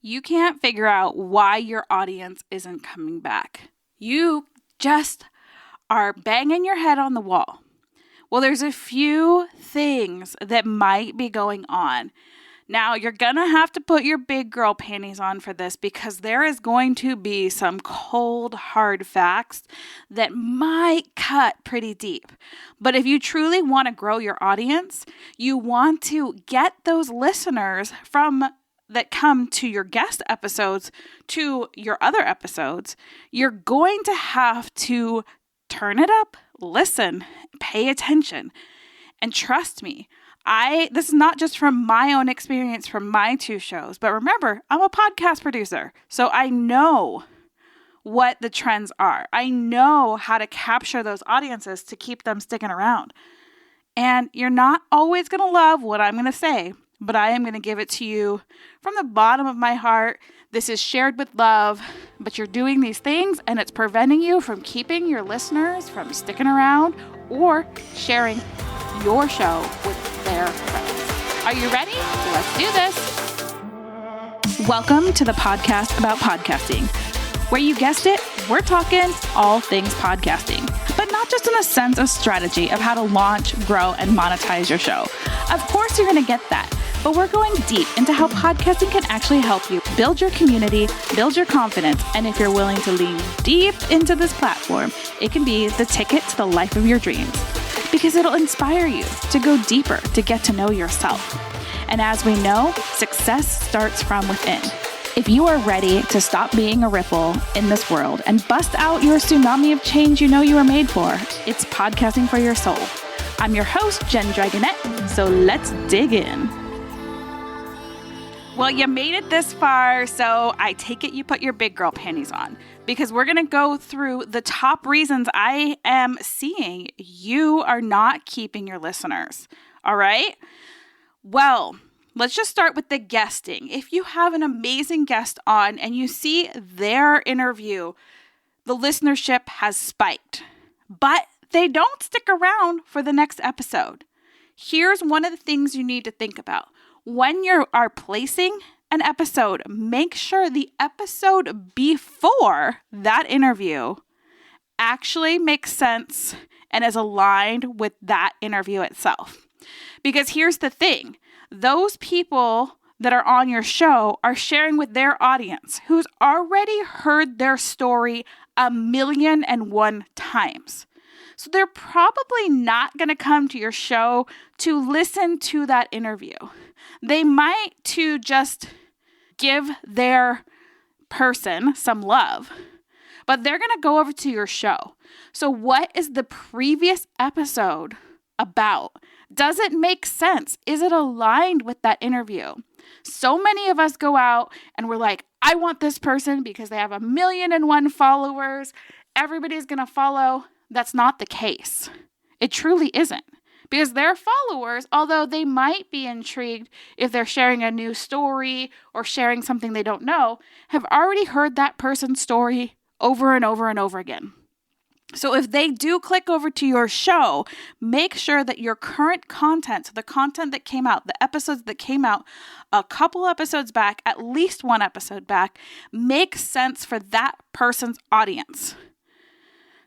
you can't figure out why your audience isn't coming back. You just are banging your head on the wall. Well, there's a few things that might be going on. Now, you're going to have to put your big girl panties on for this because there is going to be some cold, hard facts that might cut pretty deep. But if you truly want to grow your audience, you want to get those listeners that come to your guest episodes to your other episodes, you're going to have to turn it up, listen, pay attention, and trust me. This is not just from my own experience from my 2 shows, but remember, I'm a podcast producer, so I know what the trends are. I know how to capture those audiences to keep them sticking around. And you're not always going to love what I'm going to say, but I am going to give it to you from the bottom of my heart. This is shared with love, but you're doing these things and it's preventing you from keeping your listeners from sticking around or sharing your show with their friends. Are you ready? Let's do this. Welcome to the podcast about podcasting, where you guessed it, we're talking all things podcasting, but not just in a sense of strategy of how to launch, grow, and monetize your show. Of course, you're going to get that. But we're going deep into how podcasting can actually help you build your community, build your confidence, and if you're willing to lean deep into this platform, it can be the ticket to the life of your dreams. Because it'll inspire you to go deeper, to get to know yourself. And as we know, success starts from within. If you are ready to stop being a ripple in this world and bust out your tsunami of change you know you were made for, it's podcasting for your soul. I'm your host, Jen Dragonette, so let's dig in. Well, you made it this far, so I take it you put your big girl panties on because we're going to go through the top reasons I am seeing you are not keeping your listeners. All right? Well, let's just start with the guesting. If you have an amazing guest on and you see their interview, the listenership has spiked, but they don't stick around for the next episode. Here's one of the things you need to think about. When you are placing an episode, make sure the episode before that interview actually makes sense and is aligned with that interview itself. Because here's the thing, those people that are on your show are sharing with their audience who's already heard their story 1,000,001 times. So they're probably not going to come to your show to listen to that interview. They might to just give their person some love, but they're going to go over to your show. So what is the previous episode about? Does it make sense? Is it aligned with that interview? So many of us go out and we're like, I want this person because they have 1,000,001 followers. Everybody's going to follow. That's not the case. It truly isn't. Because their followers, although they might be intrigued if they're sharing a new story or sharing something they don't know, have already heard that person's story over and over and over again. So if they do click over to your show, make sure that your current content, so the content that came out, the episodes that came out a couple episodes back, at least one episode back, makes sense for that person's audience.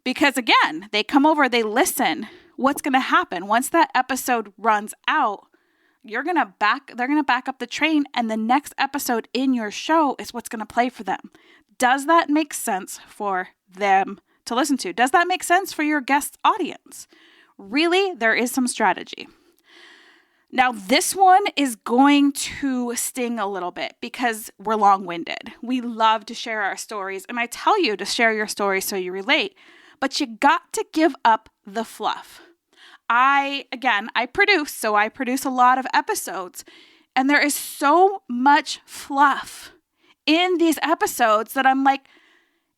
Because again, they come over, they listen. What's going to happen once that episode runs out? They're going to back up the train, and the next episode in your show is what's going to play for them. Does that make sense for them to listen to? Does that make sense for your guest audience? Really, there is some strategy. Now, this one is going to sting a little bit because we're long-winded. We love to share our stories, and I tell you to share your story so you relate, but you got to give up the fluff. I produce a lot of episodes, and there is so much fluff in these episodes that I'm like,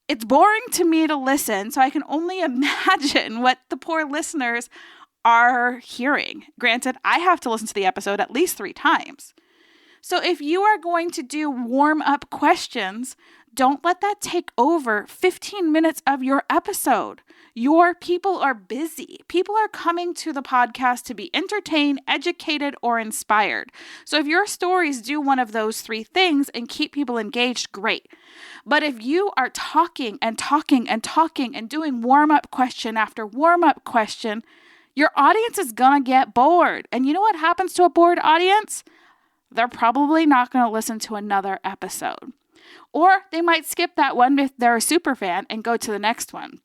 it's boring to me to listen, so I can only imagine what the poor listeners are hearing. Granted, I have to listen to the episode at least 3 times. So if you are going to do warm-up questions, don't let that take over 15 minutes of your episode. Your people are busy. People are coming to the podcast to be entertained, educated, or inspired. So if your stories do one of those three things and keep people engaged, great. But if you are talking and talking and talking and doing warm-up question after warm-up question, your audience is going to get bored. And you know what happens to a bored audience? They're probably not going to listen to another episode. Or they might skip that one if they're a super fan and go to the next one.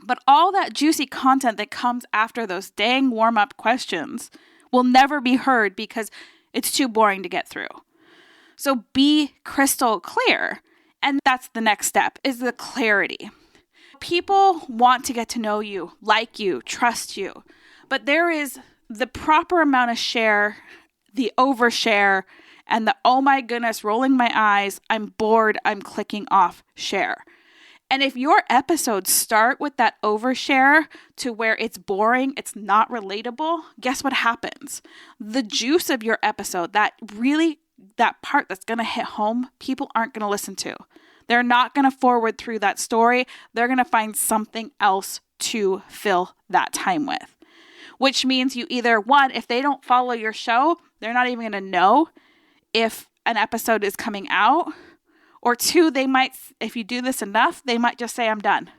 But all that juicy content that comes after those dang warm-up questions will never be heard because it's too boring to get through. So be crystal clear. And that's the next step, is the clarity. People want to get to know you, like you, trust you. But there is the proper amount of share, the overshare, and the, oh my goodness, rolling my eyes, I'm bored, I'm clicking off share. And if your episodes start with that overshare to where it's boring, it's not relatable, guess what happens? The juice of your episode, that part that's going to hit home, people aren't going to listen to. They're not going to forward through that story. They're going to find something else to fill that time with. Which means you either, one, if they don't follow your show, they're not even going to know if an episode is coming out. Or two, they might, if you do this enough, they might just say, I'm done.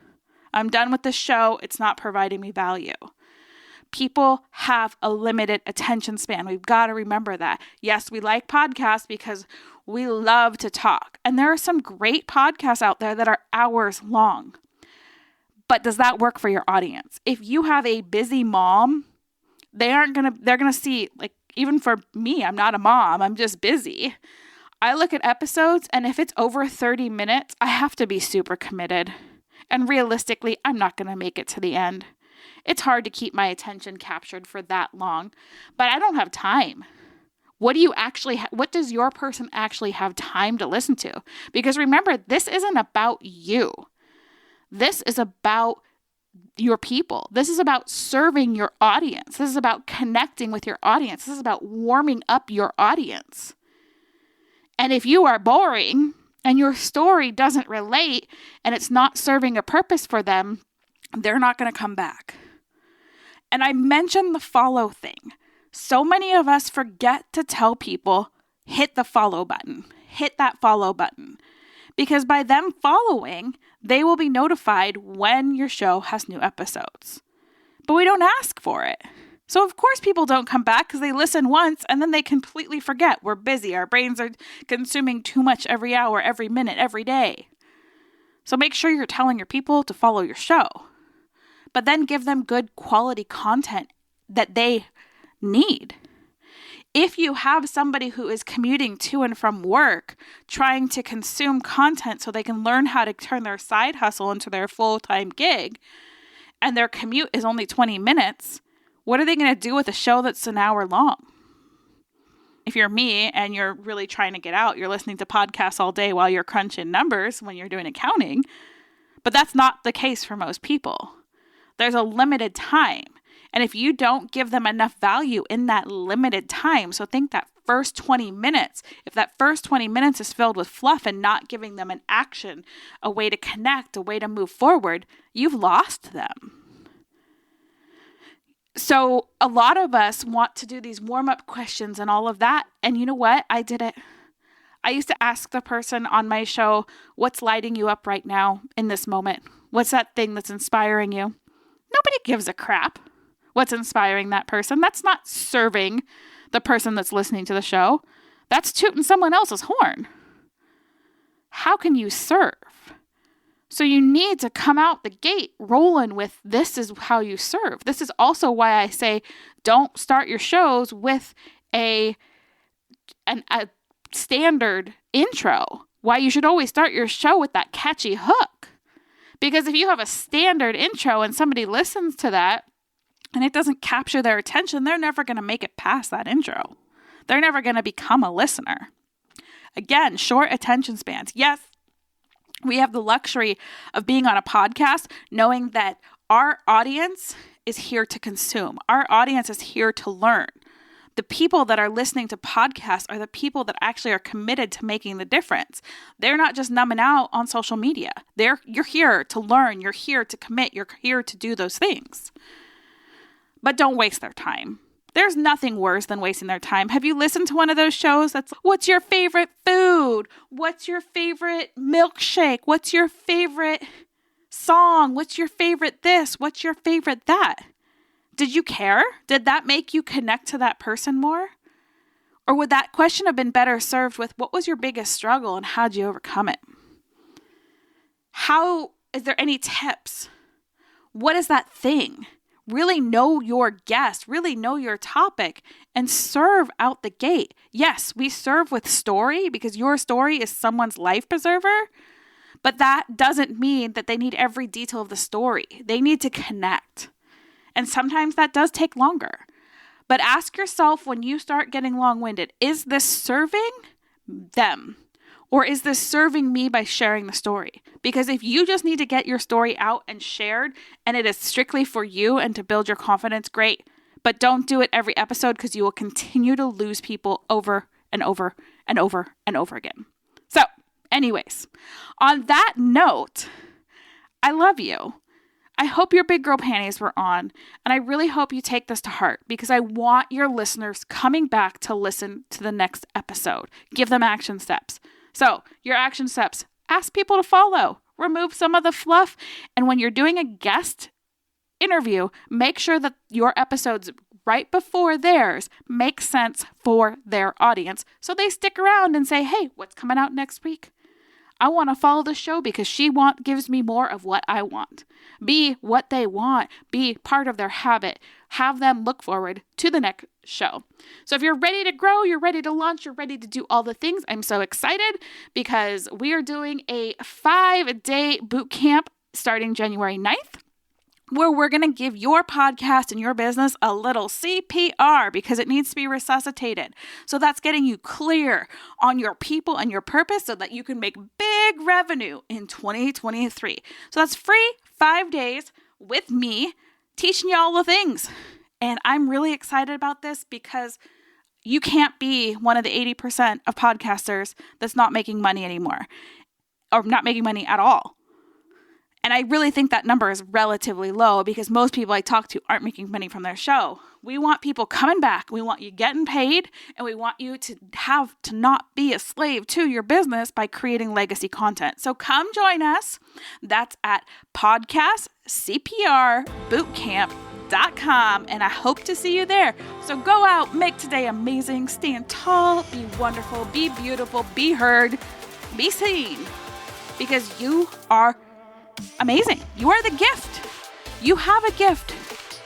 I'm done with this show. It's not providing me value. People have a limited attention span. We've got to remember that. Yes, we like podcasts because we love to talk. And there are some great podcasts out there that are hours long. But does that work for your audience? If you have a busy mom, they're going to see, like, even for me, I'm not a mom, I'm just busy. I look at episodes, and if it's over 30 minutes, I have to be super committed. And realistically, I'm not going to make it to the end. It's hard to keep my attention captured for that long, but I don't have time. What does your person actually have time to listen to? Because remember, this isn't about you. This is about your people. This is about serving your audience. This is about connecting with your audience. This is about warming up your audience. And if you are boring and your story doesn't relate and it's not serving a purpose for them, they're not going to come back. And I mentioned the follow thing. So many of us forget to tell people, hit the follow button, hit that follow button. Because by them following, they will be notified when your show has new episodes. But we don't ask for it. So of course people don't come back because they listen once and then they completely forget. We're busy. Our brains are consuming too much every hour, every minute, every day. So make sure you're telling your people to follow your show. But then give them good quality content that they need. If you have somebody who is commuting to and from work, trying to consume content so they can learn how to turn their side hustle into their full-time gig, and their commute is only 20 minutes, what are they going to do with a show that's an hour long? If you're me and you're really trying to get out, you're listening to podcasts all day while you're crunching numbers when you're doing accounting, but that's not the case for most people. There's a limited time. And if you don't give them enough value in that limited time, so think that first 20 minutes, if that first 20 minutes is filled with fluff and not giving them an action, a way to connect, a way to move forward, you've lost them. So a lot of us want to do these warm-up questions and all of that. And you know what? I did it. I used to ask the person on my show, what's lighting you up right now in this moment? What's that thing that's inspiring you? Nobody gives a crap what's inspiring that person. That's not serving the person that's listening to the show. That's tooting someone else's horn. How can you serve? So you need to come out the gate rolling with this is how you serve. This is also why I say don't start your shows with a standard intro. Why you should always start your show with that catchy hook. Because if you have a standard intro and somebody listens to that and it doesn't capture their attention, they're never going to make it past that intro. They're never going to become a listener. Again, short attention spans. Yes, we have the luxury of being on a podcast, knowing that our audience is here to consume. Our audience is here to learn. The people that are listening to podcasts are the people that actually are committed to making the difference. They're not just numbing out on social media. You're here to learn. You're here to commit. You're here to do those things. But don't waste their time. There's nothing worse than wasting their time. Have you listened to one of those shows that's, what's your favorite food? What's your favorite milkshake? What's your favorite song? What's your favorite this? What's your favorite that? Did you care? Did that make you connect to that person more? Or would that question have been better served with, what was your biggest struggle and how'd you overcome it? Is there any tips? What is that thing? Really know your guest, really know your topic, and serve out the gate. Yes, we serve with story because your story is someone's life preserver, but that doesn't mean that they need every detail of the story. They need to connect. And sometimes that does take longer. But ask yourself when you start getting long-winded, is this serving them? Or is this serving me by sharing the story? Because if you just need to get your story out and shared, and it is strictly for you and to build your confidence, great. But don't do it every episode because you will continue to lose people over and over and over and over again. So, anyways, on that note, I love you. I hope your big girl panties were on, and I really hope you take this to heart because I want your listeners coming back to listen to the next episode. Give them action steps. So, your action steps, ask people to follow, remove some of the fluff, and when you're doing a guest interview, make sure that your episodes right before theirs make sense for their audience so they stick around and say, hey, what's coming out next week? I want to follow the show because she gives me more of what I want. Be what they want. Be part of their habit. Have them look forward to the next show. So if you're ready to grow, you're ready to launch, you're ready to do all the things, I'm so excited because we are doing a 5-day boot camp starting January 9th. Where we're going to give your podcast and your business a little CPR because it needs to be resuscitated. So that's getting you clear on your people and your purpose so that you can make big revenue in 2023. So that's free 5 days with me teaching you all the things. And I'm really excited about this because you can't be one of the 80% of podcasters that's not making money anymore or not making money at all. And I really think that number is relatively low because most people I talk to aren't making money from their show. We want people coming back. We want you getting paid, and we want you to not be a slave to your business by creating legacy content. So come join us. That's at podcastcprbootcamp.com, and I hope to see you there. So go out, make today amazing, stand tall, be wonderful, be beautiful, be heard, be seen, because you are amazing. You are the gift. You have a gift,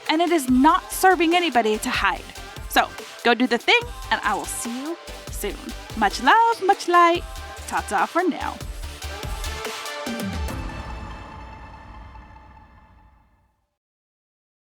and it is not serving anybody to hide. So go do the thing, and I will see you soon. Much love, much light. Ta-ta for now.